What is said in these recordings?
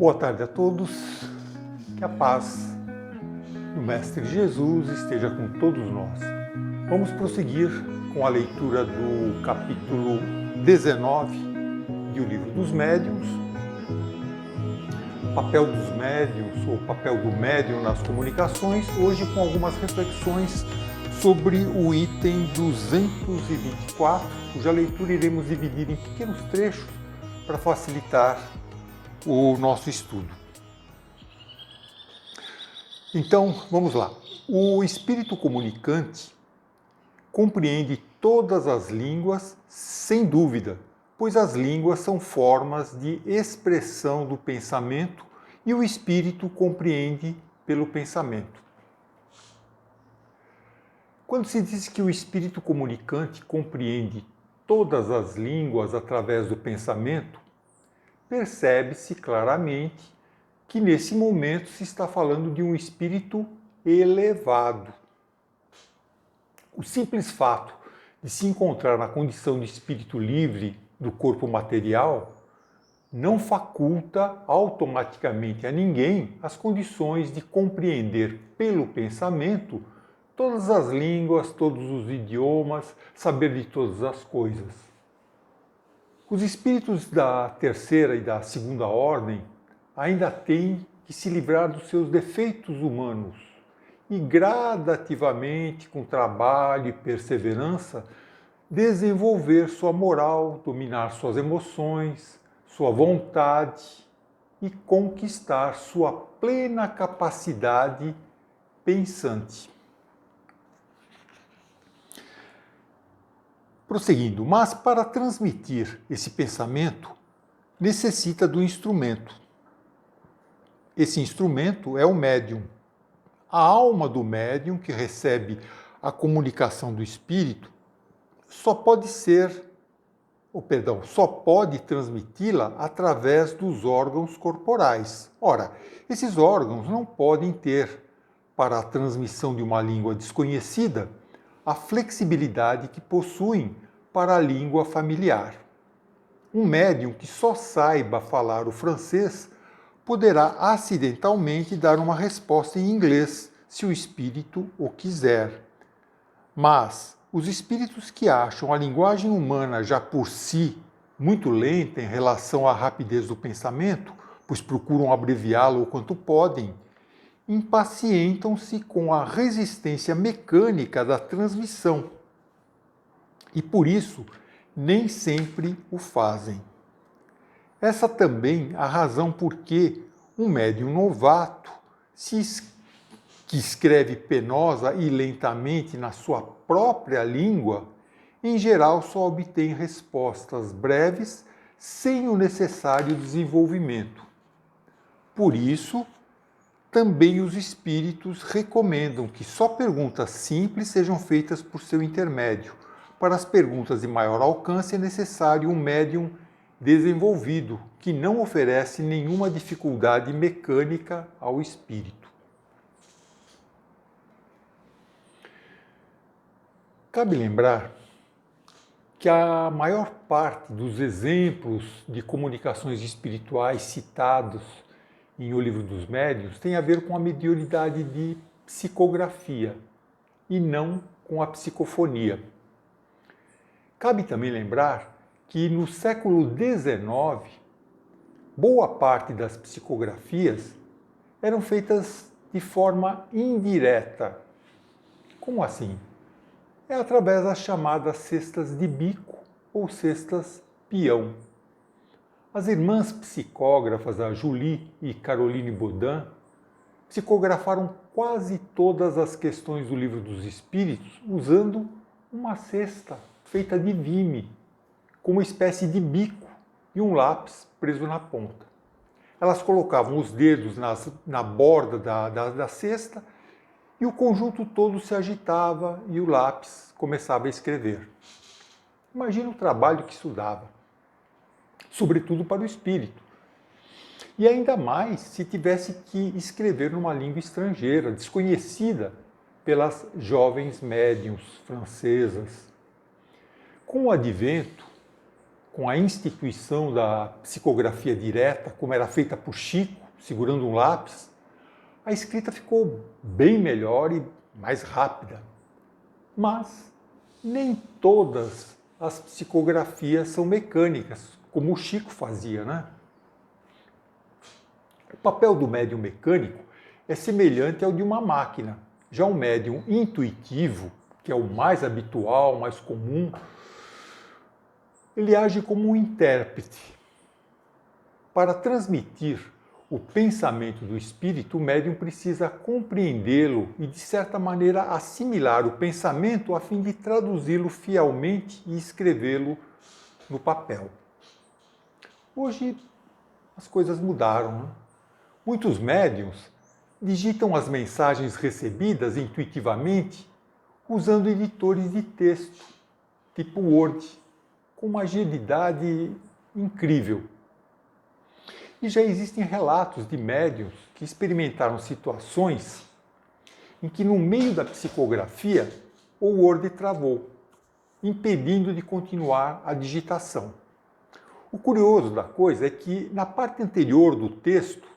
Boa tarde a todos, que a paz do Mestre Jesus esteja com todos nós. Vamos prosseguir com a leitura do capítulo 19 do Livro dos Médiuns, papel dos médiuns ou papel do médium nas comunicações, hoje com algumas reflexões sobre o item 224, cuja leitura iremos dividir em pequenos trechos para facilitar o nosso estudo. Então, vamos lá. O espírito comunicante compreende todas as línguas, sem dúvida, pois as línguas são formas de expressão do pensamento e o espírito compreende pelo pensamento. Quando se diz que o espírito comunicante compreende todas as línguas através do pensamento, percebe-se claramente que nesse momento se está falando de um espírito elevado. O simples fato de se encontrar na condição de espírito livre do corpo material não faculta automaticamente a ninguém as condições de compreender pelo pensamento todas as línguas, todos os idiomas, saber de todas as coisas. Os espíritos da terceira e da segunda ordem ainda têm que se livrar dos seus defeitos humanos e gradativamente, com trabalho e perseverança, desenvolver sua moral, dominar suas emoções, sua vontade e conquistar sua plena capacidade pensante. Prosseguindo, mas para transmitir esse pensamento, necessita do instrumento. Esse instrumento é o médium. A alma do médium, que recebe a comunicação do espírito, só pode transmiti-la através dos órgãos corporais. Ora, esses órgãos não podem ter, para a transmissão de uma língua desconhecida, a flexibilidade que possuem para a língua familiar. Um médium que só saiba falar o francês poderá acidentalmente dar uma resposta em inglês, se o espírito o quiser. Mas os espíritos que acham a linguagem humana já por si muito lenta em relação à rapidez do pensamento, pois procuram abreviá-la o quanto podem, impacientam-se com a resistência mecânica da transmissão e, por isso, nem sempre o fazem. Essa também é a razão por que um médium novato, que escreve penosa e lentamente na sua própria língua, em geral só obtém respostas breves sem o necessário desenvolvimento. Por isso, também os espíritos recomendam que só perguntas simples sejam feitas por seu intermédio. Para as perguntas de maior alcance é necessário um médium desenvolvido, que não oferece nenhuma dificuldade mecânica ao espírito. Cabe lembrar que a maior parte dos exemplos de comunicações espirituais citados em O Livro dos Médiuns tem a ver com a mediunidade de psicografia e não com a psicofonia. Cabe também lembrar que no século XIX, boa parte das psicografias eram feitas de forma indireta. Como assim? É através das chamadas cestas de bico ou cestas peão. As irmãs psicógrafas, a Julie e Caroline Baudin, psicografaram quase todas as questões do Livro dos Espíritos usando uma cesta feita de vime, com uma espécie de bico e um lápis preso na ponta. Elas colocavam os dedos na borda da cesta e o conjunto todo se agitava e o lápis começava a escrever. Imagina o trabalho que isso dava, sobretudo para o espírito. E ainda mais se tivesse que escrever numa língua estrangeira, desconhecida pelas jovens médiuns francesas. Com o advento com a instituição da psicografia direta, como era feita por Chico, segurando um lápis, a escrita ficou bem melhor e mais rápida. Mas nem todas as psicografias são mecânicas, como o Chico fazia, né? O papel do médium mecânico é semelhante ao de uma máquina. Já o médium intuitivo, que é o mais habitual, mais comum, ele age como um intérprete. Para transmitir o pensamento do espírito, o médium precisa compreendê-lo e, de certa maneira, assimilar o pensamento a fim de traduzi-lo fielmente e escrevê-lo no papel. Hoje as coisas mudaram, né? Muitos médiuns digitam as mensagens recebidas intuitivamente usando editores de texto, tipo Word, com uma agilidade incrível. E já existem relatos de médiuns que experimentaram situações em que, no meio da psicografia, o Word travou, impedindo de continuar a digitação. O curioso da coisa é que, na parte anterior do texto,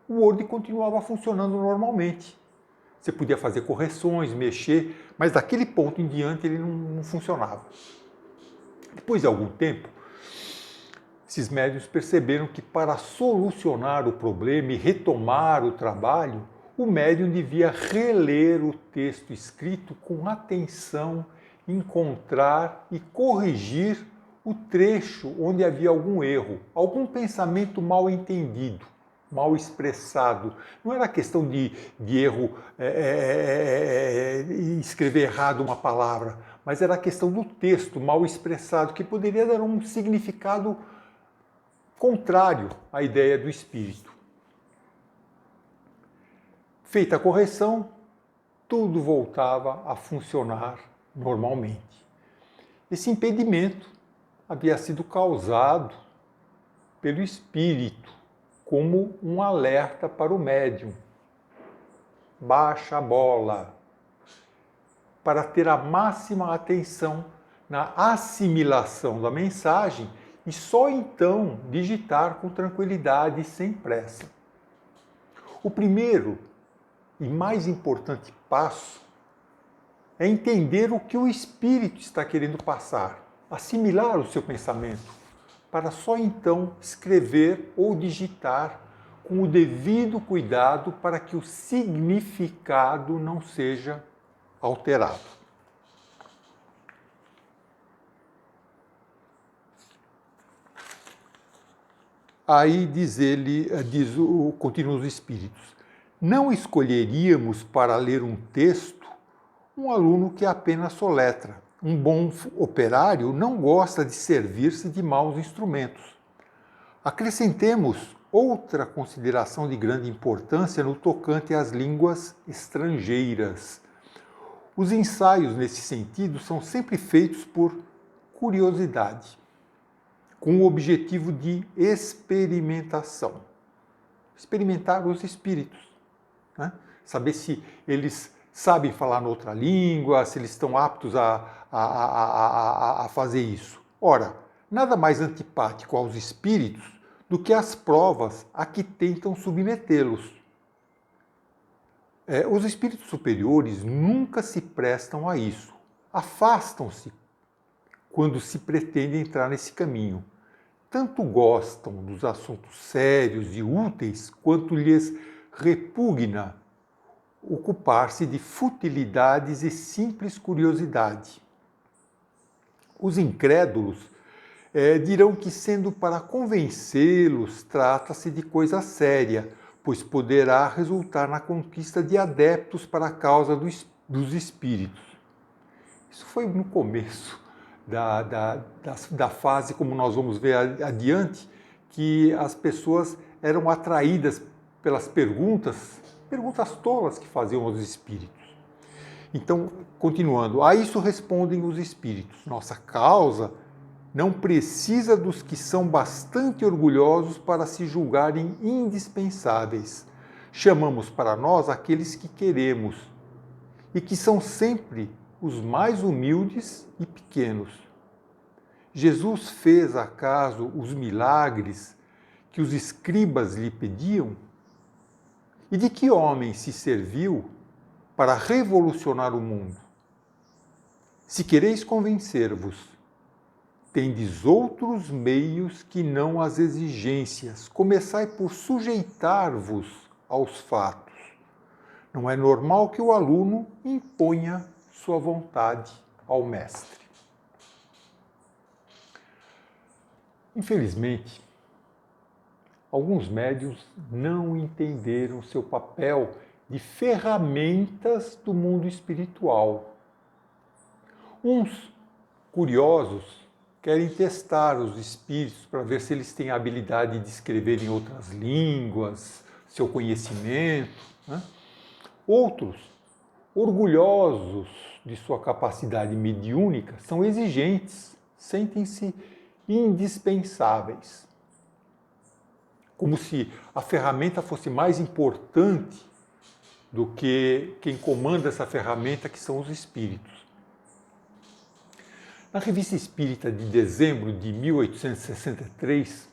o Word continuava funcionando normalmente. Você podia fazer correções, mexer, mas daquele ponto em diante ele não funcionava. Depois de algum tempo, esses médiuns perceberam que, para solucionar o problema e retomar o trabalho, o médium devia reler o texto escrito com atenção, encontrar e corrigir o trecho onde havia algum erro, algum pensamento mal entendido, mal expressado. Não era questão de erro, escrever errado uma palavra, mas era a questão do texto mal expressado, que poderia dar um significado contrário à ideia do espírito. Feita a correção, tudo voltava a funcionar normalmente. Esse impedimento havia sido causado pelo espírito, como um alerta para o médium. Baixa a bola, para ter a máxima atenção na assimilação da mensagem e só então digitar com tranquilidade e sem pressa. O primeiro e mais importante passo é entender o que o espírito está querendo passar, assimilar o seu pensamento, para só então escrever ou digitar com o devido cuidado para que o significado não seja alterado. Aí continuam os espíritos, não escolheríamos para ler um texto um aluno que apenas soletra. Um bom operário não gosta de servir-se de maus instrumentos. Acrescentemos outra consideração de grande importância no tocante às línguas estrangeiras. Os ensaios nesse sentido são sempre feitos por curiosidade, com o objetivo de experimentação. Experimentar os espíritos, né? Saber se eles sabem falar noutra língua, se eles estão aptos a fazer isso. Ora, nada mais antipático aos espíritos do que as provas a que tentam submetê-los. Os espíritos superiores nunca se prestam a isso. Afastam-se quando se pretende entrar nesse caminho. Tanto gostam dos assuntos sérios e úteis, quanto lhes repugna ocupar-se de futilidades e simples curiosidade. Os incrédulos dirão que, sendo para convencê-los, trata-se de coisa séria, pois poderá resultar na conquista de adeptos para a causa dos espíritos. Isso foi no começo da fase, como nós vamos ver adiante, que as pessoas eram atraídas pelas perguntas tolas que faziam os espíritos. Então, continuando, a isso respondem os espíritos. Nossa causa não precisa dos que são bastante orgulhosos para se julgarem indispensáveis. Chamamos para nós aqueles que queremos e que são sempre os mais humildes e pequenos. Jesus fez acaso os milagres que os escribas lhe pediam? E de que homem se serviu para revolucionar o mundo? Se quereis convencer-vos, tendes outros meios que não as exigências. Começai por sujeitar-vos aos fatos. Não é normal que o aluno imponha sua vontade ao mestre. Infelizmente, alguns médiuns não entenderam seu papel de ferramentas do mundo espiritual. Uns curiosos querem testar os espíritos para ver se eles têm a habilidade de escrever em outras línguas, seu conhecimento, né? Outros, orgulhosos de sua capacidade mediúnica, são exigentes, sentem-se indispensáveis. Como se a ferramenta fosse mais importante do que quem comanda essa ferramenta, que são os espíritos. Na Revista Espírita de dezembro de 1863,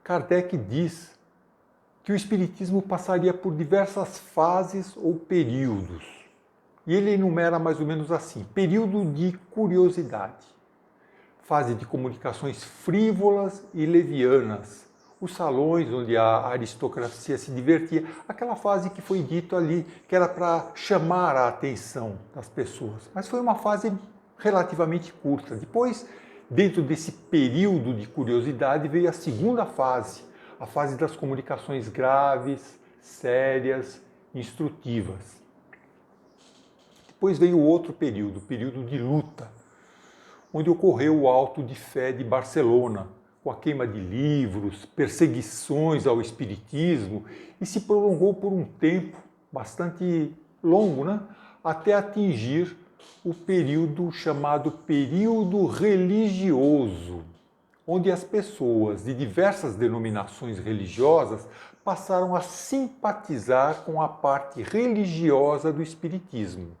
Kardec diz que o Espiritismo passaria por diversas fases ou períodos. E ele enumera mais ou menos assim: período de curiosidade, fase de comunicações frívolas e levianas, os salões onde a aristocracia se divertia, aquela fase que foi dito ali que era para chamar a atenção das pessoas. Mas foi uma fase relativamente curta. Depois, dentro desse período de curiosidade, veio a segunda fase, a fase das comunicações graves, sérias, instrutivas. Depois veio o outro período, o período de luta, onde ocorreu o Auto de Fé de Barcelona, com a queima de livros, perseguições ao espiritismo, e se prolongou por um tempo bastante longo, né? Até atingir o período chamado período religioso, onde as pessoas de diversas denominações religiosas passaram a simpatizar com a parte religiosa do espiritismo.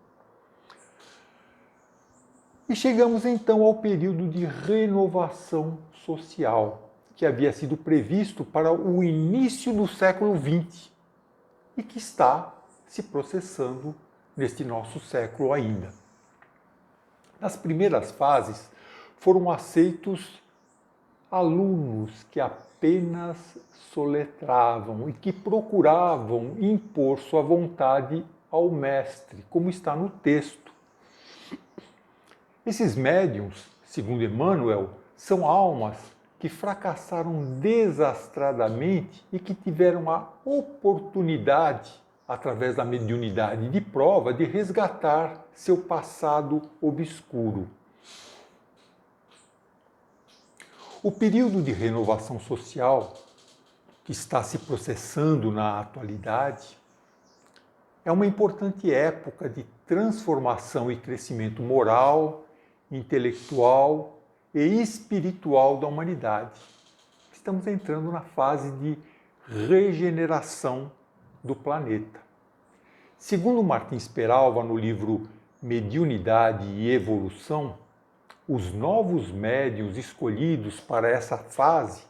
E chegamos então ao período de renovação social, que havia sido previsto para o início do século XX e que está se processando neste nosso século ainda. Nas primeiras fases foram aceitos alunos que apenas soletravam e que procuravam impor sua vontade ao mestre, como está no texto. Esses médiuns, segundo Emmanuel, são almas que fracassaram desastradamente e que tiveram a oportunidade, através da mediunidade de prova, de resgatar seu passado obscuro. O período de renovação social, que está se processando na atualidade, é uma importante época de transformação e crescimento moral, intelectual e espiritual da humanidade. Estamos entrando na fase de regeneração do planeta. Segundo Martins Peralva, no livro Mediunidade e Evolução, os novos médiuns escolhidos para essa fase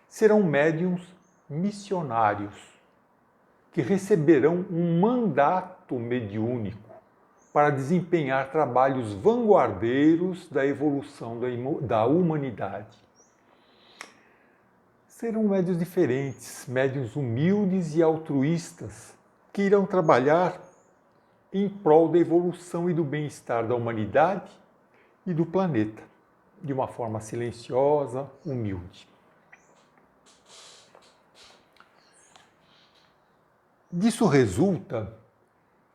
serão médiuns missionários, que receberão um mandato mediúnico para desempenhar trabalhos vanguardeiros da evolução da humanidade. Serão médiuns diferentes, médiuns humildes e altruístas, que irão trabalhar em prol da evolução e do bem-estar da humanidade e do planeta, de uma forma silenciosa, humilde. Disso resulta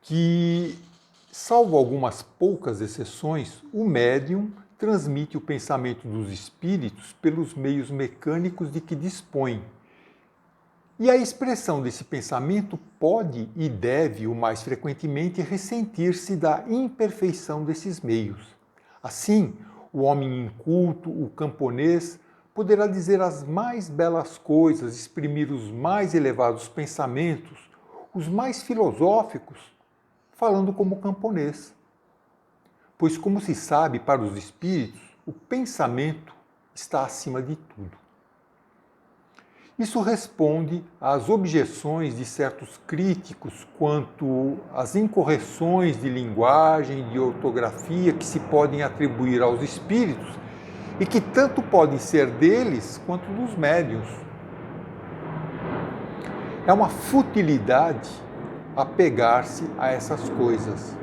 que, salvo algumas poucas exceções, o médium transmite o pensamento dos espíritos pelos meios mecânicos de que dispõe. E a expressão desse pensamento pode e deve, o mais frequentemente, ressentir-se da imperfeição desses meios. Assim, o homem inculto, o camponês, poderá dizer as mais belas coisas, exprimir os mais elevados pensamentos, os mais filosóficos, falando como camponês. Pois, como se sabe, para os espíritos, o pensamento está acima de tudo. Isso responde às objeções de certos críticos quanto às incorreções de linguagem e de ortografia que se podem atribuir aos espíritos e que tanto podem ser deles quanto dos médiuns. É uma futilidade apegar-se a essas coisas.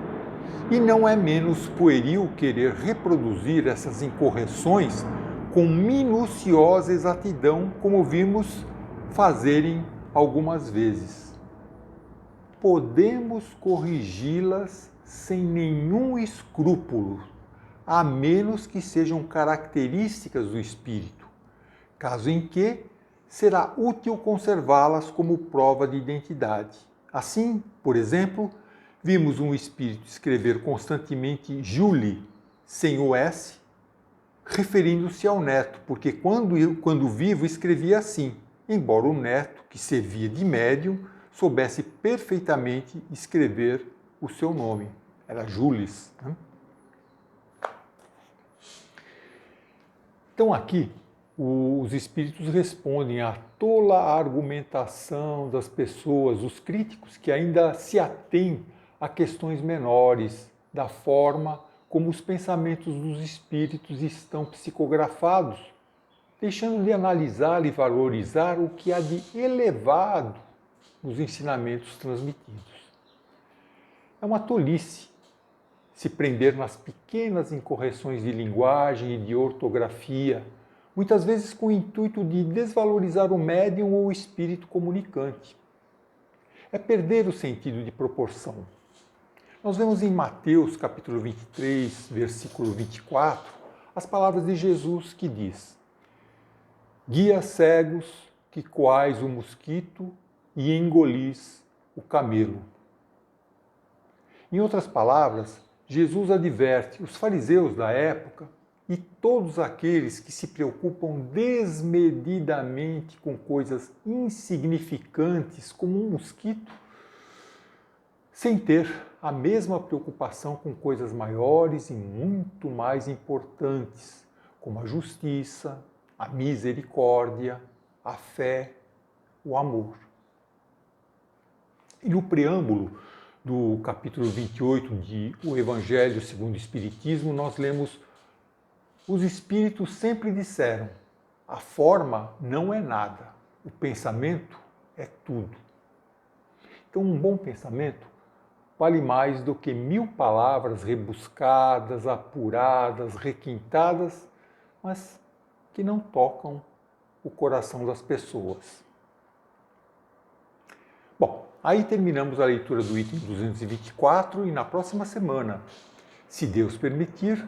E não é menos pueril querer reproduzir essas incorreções com minuciosa exatidão, como vimos fazerem algumas vezes. Podemos corrigi-las sem nenhum escrúpulo, a menos que sejam características do espírito, caso em que será útil conservá-las como prova de identidade. Assim, por exemplo, vimos um espírito escrever constantemente Julie, sem o S, referindo-se ao neto, porque quando vivo escrevia assim, embora o neto, que servia de médium, soubesse perfeitamente escrever o seu nome. Era Jules. Então aqui, os espíritos respondem à tola argumentação das pessoas, os críticos que ainda se atêm a questões menores, da forma como os pensamentos dos espíritos estão psicografados, deixando de analisar e valorizar o que há de elevado nos ensinamentos transmitidos. É uma tolice se prender nas pequenas incorreções de linguagem e de ortografia, muitas vezes com o intuito de desvalorizar o médium ou o espírito comunicante. É perder o sentido de proporção. Nós vemos em Mateus capítulo 23, versículo 24, as palavras de Jesus que diz: guia cegos que coais o mosquito e engolis o camelo. Em outras palavras, Jesus adverte os fariseus da época e todos aqueles que se preocupam desmedidamente com coisas insignificantes como um mosquito, sem ter a mesma preocupação com coisas maiores e muito mais importantes, como a justiça, a misericórdia, a fé, o amor. E no preâmbulo do capítulo 28 de O Evangelho segundo o Espiritismo, nós lemos: os espíritos sempre disseram, a forma não é nada, o pensamento é tudo. Então, um bom pensamento vale mais do que 1000 palavras rebuscadas, apuradas, requintadas, mas que não tocam o coração das pessoas. Bom, aí terminamos a leitura do item 224 e na próxima semana, se Deus permitir,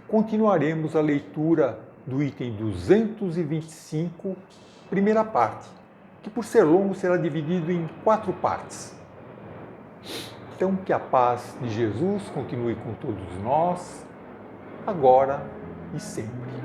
continuaremos a leitura do item 225, primeira parte, que por ser longo será dividido em 4 partes. Então, que a paz de Jesus continue com todos nós, agora e sempre.